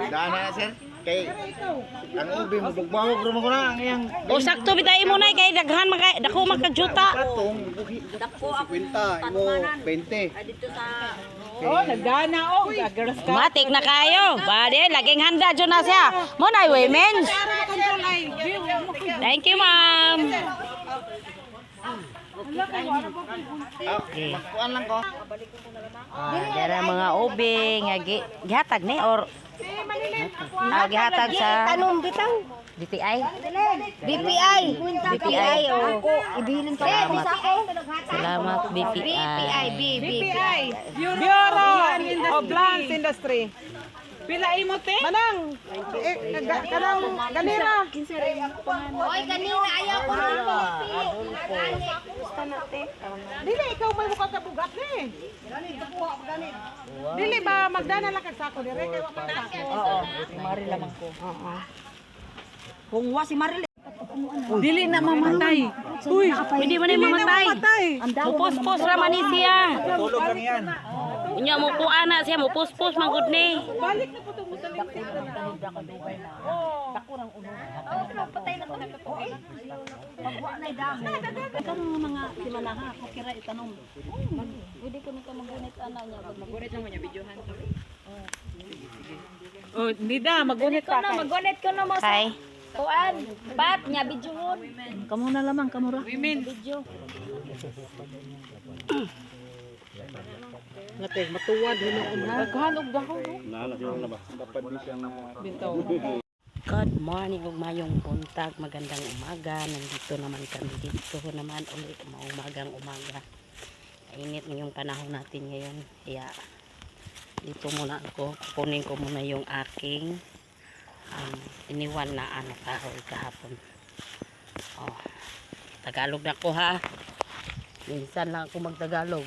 Daan na sir. Kay ang ubi mo bagbawag ro mo na ang iyang. O sakto bitay mo nay kay daghan dako magkajuta. Katong dako ako 50 mo 20. Oh, nagdana oh, gagaras ka. Matik na kayo. Bade, laging handa dyan na siya. Mo na, women. Thank you, ma'am. Okay. Kuan lang ko. Dara mga ubing, gihatag ni or gihatag sa Tanong bitaw. BPI. BPI. BPI oh. Ibilin ko. Salamat BPI. BPI. Bureau of Lands Industry. Pila imo te? Manang. Kanang ganira. Oy, kanina ayaw ko ng Dili ikaw may mukha ka bugat ni. Dili ba magdana lang kag sako dire kay wa man sako. Oo, mari lamang ko. Oo. Kung wa si Maril. Dili na mamatay. Uy, Hindi man ay mamatay. Mupus-pus raman ni siya. Tulog lang yan. Unya mo kuha na siya, mupus-pus magud ni. balik na po tong musaling. patay na to nagkatuloy. Pagwa na damo. Karon nga mga simanaha, kira itanong. Pwede ko nito magunit ana niya. Magunit naman niya videohan to. Oh, nida magunit ka kay. Magunit ko na mo sa Hi. kuan. Pat niya videohon. Kamo na lamang kamura. Women. Video. Ngate matuwad hino una. Daghanog daw. Nala siya na ba? Dapat di siya na Bitaw. Good morning ug mayong buntag, magandang umaga. Nandito naman kami dito naman ulit umagang umaga. Init ng panahon natin ngayon. Kaya dito muna ako. Kukunin ko muna yung aking iniwan na kahoy kahapon. Oh, Tagalog na ko ha. Minsan lang ako magtagalog.